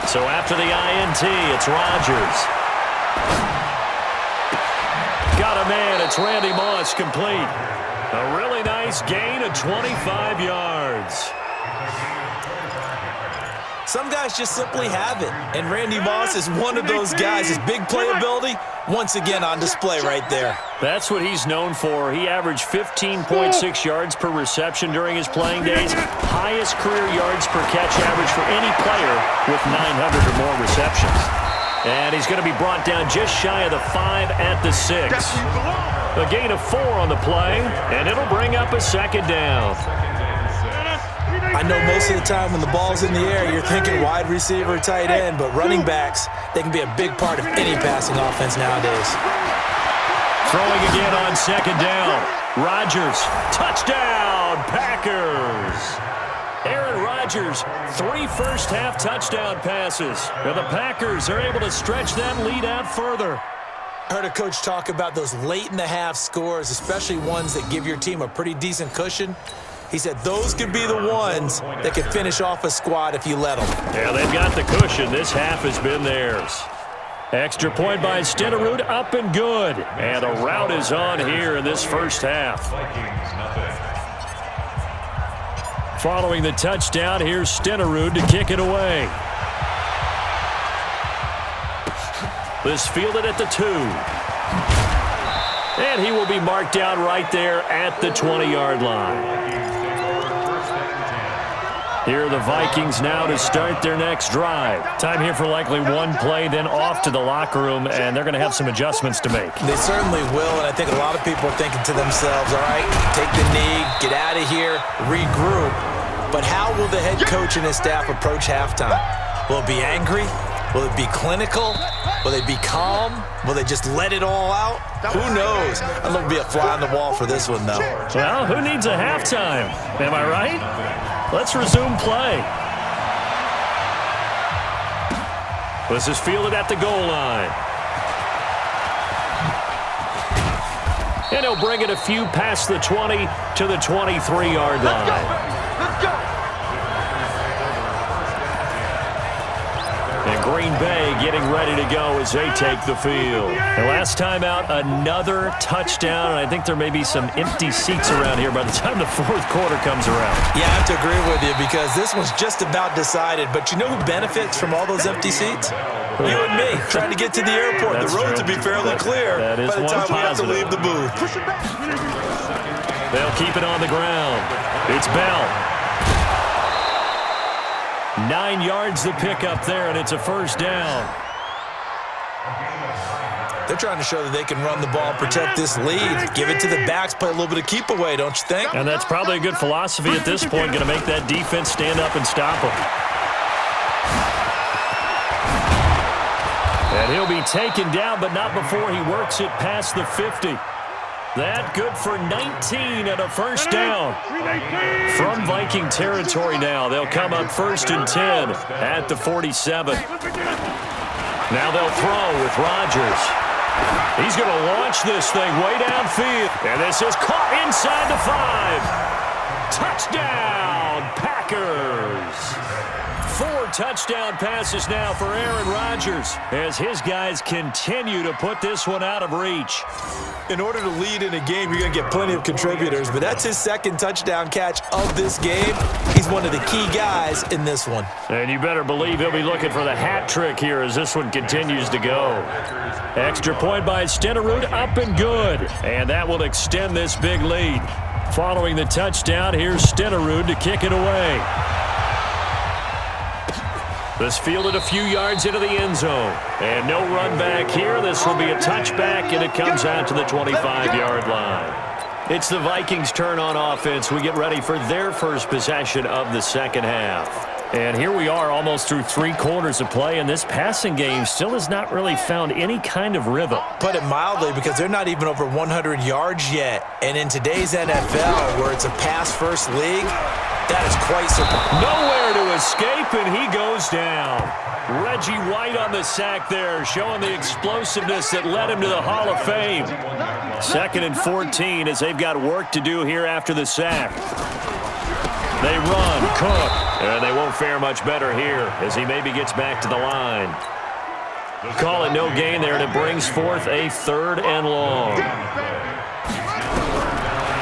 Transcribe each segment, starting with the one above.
So after the INT, it's Rodgers. Got a man. It's Randy Moss complete. A really nice gain of 25 yards. Some guys just simply have it, and Randy Moss is one of those guys. His big playability, once again on display right there. That's what he's known for. He averaged 15.6 yards per reception during his playing days. Highest career yards per catch average for any player with 900 or more receptions. And he's going to be brought down just shy of the 5 at the 6. A gain of 4 on the play, and it'll bring up a second down. I know most of the time when the ball's in the air, you're thinking wide receiver, tight end, but running backs, they can be a big part of any passing offense nowadays. Throwing again on second down. Rodgers, touchdown, Packers. Aaron Rodgers, 3 first-half touchdown passes. And the Packers are able to stretch that lead out further. I heard a coach talk about those late-in-the-half scores, especially ones that give your team a pretty decent cushion. He said those could be the ones that could finish off a squad if you let them. Yeah, they've got the cushion. This half has been theirs. Extra point by Stenerud, up and good. And a rout is on here in this first half. Following the touchdown, here's Stenerud to kick it away. This fielded at the 2. And he will be marked down right there at the 20-yard line. Here are the Vikings now to start their next drive. Time here for likely one play, then off to the locker room, and they're going to have some adjustments to make. They certainly will, and I think a lot of people are thinking to themselves, all right, take the knee, get out of here, regroup. But how will the head coach and his staff approach halftime? Will it be angry? Will it be clinical? Will they be calm? Will they just let it all out? Who knows? I'd love to be a fly on the wall for this one, though. Well, who needs a halftime? Am I right? Let's resume play. This is fielded at the goal line. And he'll bring it a few past the 20 to the 23-yard line. Let's go. And Green Bay getting ready to go as they take the field. And last time out, another touchdown, and I think there may be some empty seats around here by the time the fourth quarter comes around. Yeah, I have to agree with you because this one's just about decided. But you know who benefits from all those empty seats? You and me, trying to get to the airport. That's the roads true. will be fairly clear That is by the time we have to positive. leave the booth. They'll keep it on the ground. It's Bell. 9 yards to pick up there, and it's a first down. They're trying to show that they can run the ball, protect this lead. Give it to the backs, play a little bit of keep away, don't you think? And that's probably a good philosophy at this point, going to make that defense stand up and stop them. And he'll be taken down, but not before he works it past the 50. That good for 19 and a first down. From Viking territory now, they'll come up 1st and 10 at the 47. Now they'll throw with Rodgers. He's going to launch this thing way downfield. And this is caught inside the 5. Touchdown, Packers. 4 touchdown passes now for Aaron Rodgers as his guys continue to put this one out of reach. In order to lead in a game, you're going to get plenty of contributors, but that's his 2nd touchdown catch of this game. He's one of the key guys in this one. And you better believe he'll be looking for the hat trick here as this one continues to go. Extra point by Stenerud, up and good. And that will extend this big lead. Following the touchdown, here's Stenerud to kick it away. This fielded a few yards into the end zone. And no run back here. This will be a touchback, and it comes out to the 25-yard line. It's the Vikings' turn on offense. We get ready for their first possession of the second half. And here we are almost through 3 quarters of play, and this passing game still has not really found any kind of rhythm. Put it mildly, because they're not even over 100 yards yet. And in today's NFL, where it's a pass-first league, that is quite surprising. Nowhere to escape, and he goes down. Reggie White on the sack there, showing the explosiveness that led him to the Hall of Fame. 2nd and 14 as they've got work to do here after the sack. They run. Cook. And they won't fare much better here as he maybe gets back to the line. Call it no gain there, and it brings forth a 3rd and long.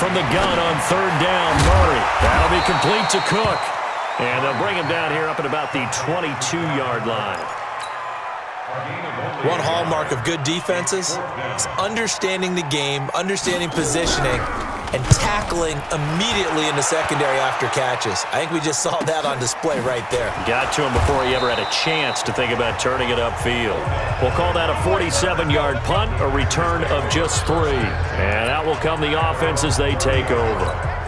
From the gun on 3rd down, Murray. That'll be complete to Cook. And they'll bring him down here up at about the 22-yard line. One hallmark of good defenses is understanding the game, understanding positioning, and tackling immediately in the secondary after catches. I think we just saw that on display right there. Got to him before he ever had a chance to think about turning it upfield. We'll call that a 47-yard punt, a return of just 3. And out will come the offense as they take over.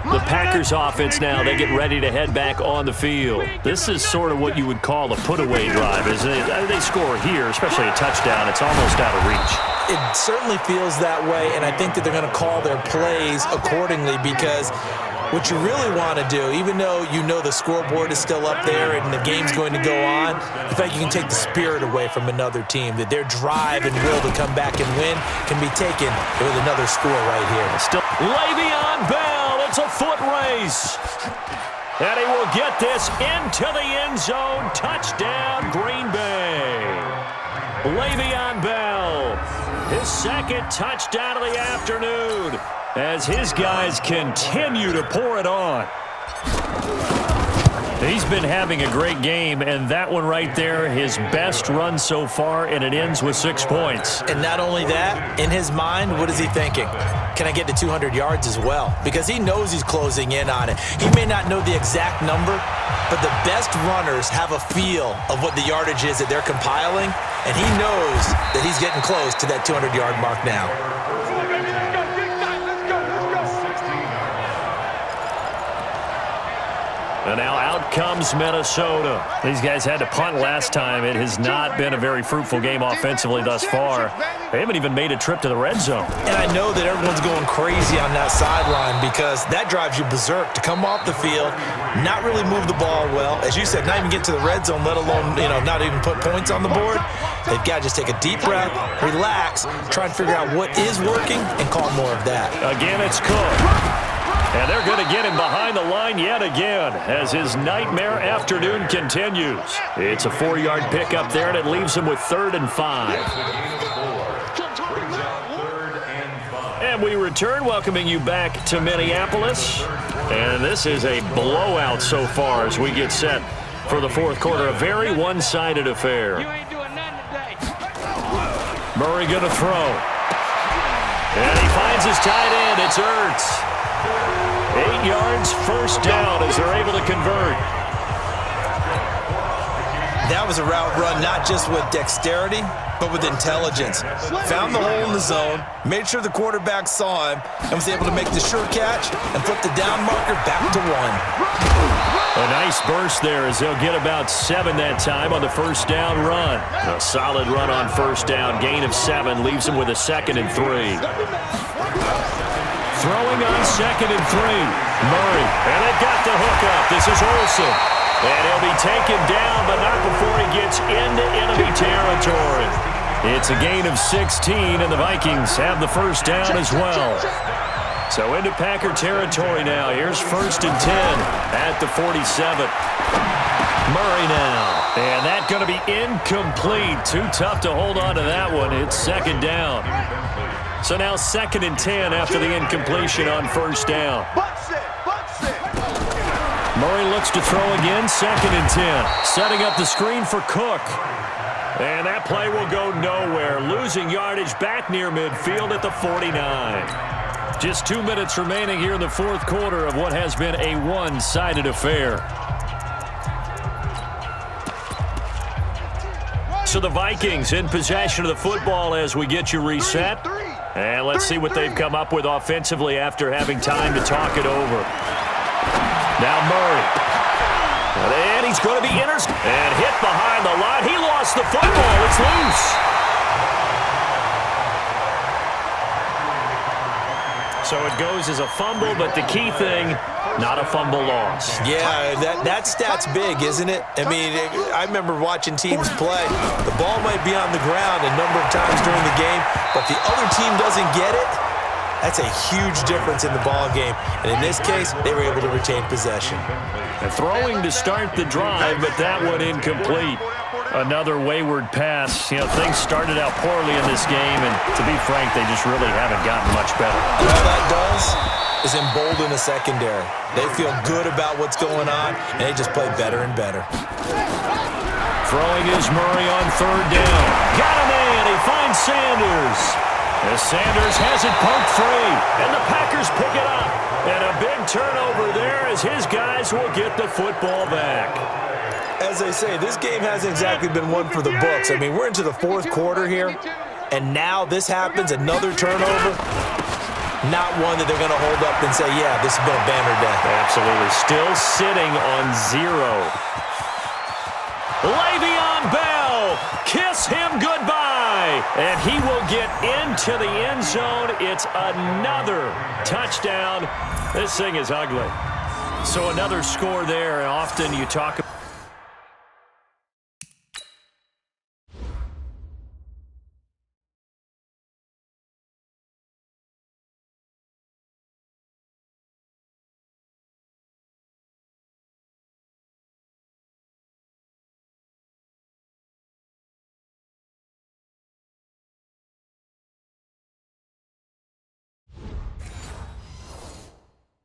The Packers offense now, they get ready to head back on the field. This is sort of what you would call a put-away drive, isn't it? They score here, especially a touchdown. It's almost out of reach. It certainly feels that way, and I think that they're going to call their plays accordingly because what you really want to do, even though you know the scoreboard is still up there and the game's going to go on, I think you can take the spirit away from another team, that their drive and will to come back and win can be taken with another score right here. Still, Le'Veon Bell. It's a foot race. And he will get this into the end zone. Touchdown, Green Bay. Le'Veon Bell, his 2nd touchdown of the afternoon as his guys continue to pour it on. He's been having a great game, and that one right there, his best run so far, and it ends with 6 points. And not only that, in his mind, what is he thinking? Can I get to 200 yards as well? Because he knows he's closing in on it. He may not know the exact number, but the best runners have a feel of what the yardage is that they're compiling, and he knows that he's getting close to that 200-yard mark now. And now out comes Minnesota. These guys had to punt last time. It has not been a very fruitful game offensively thus far. They haven't even made a trip to the red zone. And I know that everyone's going crazy on that sideline because that drives you berserk to come off the field, not really move the ball well. As you said, not even get to the red zone, let alone, not even put points on the board. They've got to just take a deep breath, relax, try and figure out what is working and call more of that. Again, it's Cook. And they're going to get him behind the line yet again as his nightmare afternoon continues. It's a 4-yard pickup there, and it leaves him with 3rd and 5. And we return, welcoming you back to Minneapolis. And this is a blowout so far as we get set for the 4th quarter. A very one-sided affair. Murray going to throw. And he finds his tight end. It's Ertz. 8 yards, 1st down as they're able to convert. That was a route run not just with dexterity, but with intelligence. Found the hole in the zone, made sure the quarterback saw him, and was able to make the sure catch and flip the down marker back to 1. A nice burst there as they'll get about 7 that time on the 1st down run. A solid run on 1st down, gain of 7, leaves him with a 2nd and 3. Throwing on 2nd and 3. Murray, and they've got the hook up. This is Olsen. And he'll be taken down, but not before he gets into enemy territory. It's a gain of 16, and the Vikings have the 1st down as well. So into Packer territory now. Here's 1st and 10 at the 47. Murray now. And that's going to be incomplete. Too tough to hold on to that one. It's 2nd down. So now 2nd and 10 after the incompletion on 1st down. Murray looks to throw again, 2nd and 10. Setting up the screen for Cook. And that play will go nowhere. Losing yardage back near midfield at the 49. Just 2 minutes remaining here in the 4th quarter of what has been a one-sided affair. So the Vikings in possession of the football as we get you reset. And let's see what they've come up with offensively after having time to talk it over. Now Murray. And he's going to be intercepted and hit behind the line. He lost the football. It's loose. So it goes as a fumble, but the key thing, not a fumble loss. Yeah, that stat's big, isn't it? I mean, I remember watching teams play. The ball might be on the ground a number of times during the game, but the other team doesn't get it. That's a huge difference in the ball game. And in this case, they were able to retain possession. Throwing to start the drive, but that one incomplete. Another wayward pass. You know, things started out poorly in this game, and to be frank, they just really haven't gotten much better. And all that does is embolden the secondary. They feel good about what's going on, and they just play better and better. Throwing is Murray on third down. Got a man. He finds Sanders. As Sanders has it poked free, and the Packers pick it up. And a big turnover there as his guys will get the football back. As they say, this game hasn't exactly been one for the books. I mean, we're into the fourth quarter here, and now this happens, another turnover. Not one that they're going to hold up and say, yeah, this has been a banner day. Absolutely. Still sitting on 0. Le'Veon Bell, kiss him goodbye. And he will get into the end zone. It's another touchdown. This thing is ugly. So another score there, and often you talk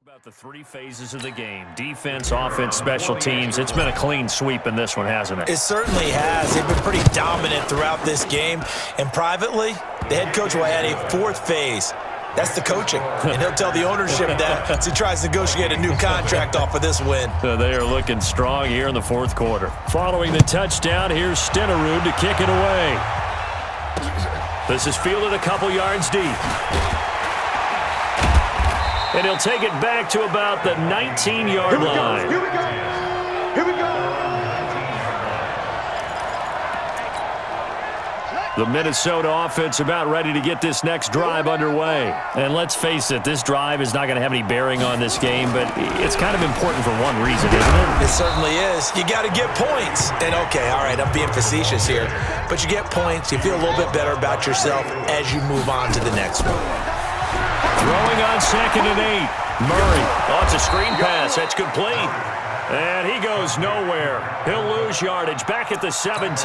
about the 3 phases of the game: defense, offense, special teams. It's been a clean sweep in this one, hasn't it? It certainly has. They've been pretty dominant throughout this game. And privately, the head coach will add a 4th phase. That's the coaching. And he'll tell the ownership that as he tries to negotiate a new contract off of this win. So they are looking strong here in the fourth quarter. Following the touchdown, here's Stenerud to kick it away. This is fielded a couple yards deep. And he'll take it back to about the 19-yard line. Here we go. Here we go. The Minnesota offense about ready to get this next drive underway. And let's face it, this drive is not going to have any bearing on this game, but it's kind of important for one reason, isn't it? It certainly is. You got to get points. And, okay, all right, I'm being facetious here. But you get points, you feel a little bit better about yourself as you move on to the next one. Throwing on 2nd and 8. Murray. Oh, it's a screen pass. That's complete. And he goes nowhere. He'll lose yardage back at the 17.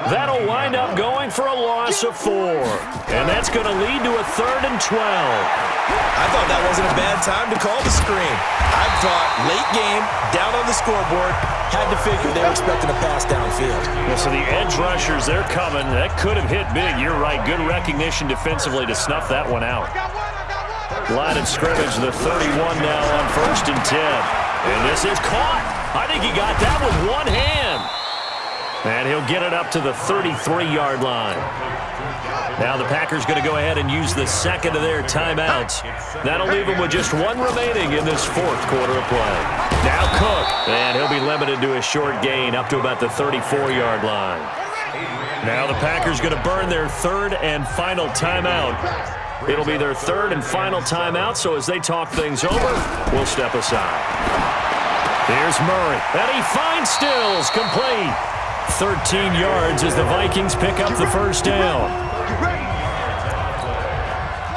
That'll wind up going for a loss of 4. And that's going to lead to a 3rd and 12. I thought that wasn't a bad time to call the screen. I thought late game, down on the scoreboard, had to figure they were expecting a pass downfield. Well, so the edge rushers, they're coming. That could have hit big. You're right. Good recognition defensively to snuff that one out. Line of scrimmage, the 31 now on 1st and 10. And this is caught. I think he got that with one hand. And he'll get it up to the 33-yard line. Now the Packers going to go ahead and use the 2nd of their timeouts. That'll leave them with just 1 remaining in this 4th quarter of play. Now Cook, and he'll be limited to a short gain up to about the 34-yard line. Now the Packers going to burn their 3rd and final timeout. It'll be their 3rd and final timeout, so as they talk things over, we'll step aside. Here's Murray, and he finds Stills, complete. 13 yards as the Vikings pick up the 1st down.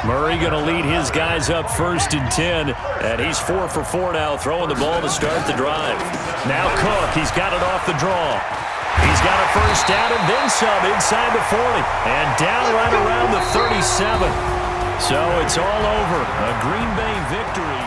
Murray going to lead his guys up 1st and 10, and he's 4 for 4 now, throwing the ball to start the drive. Now Cook, he's got it off the draw. He's got a 1st down and then some inside the 40, and down right around the 37. So it's all over. A Green Bay victory.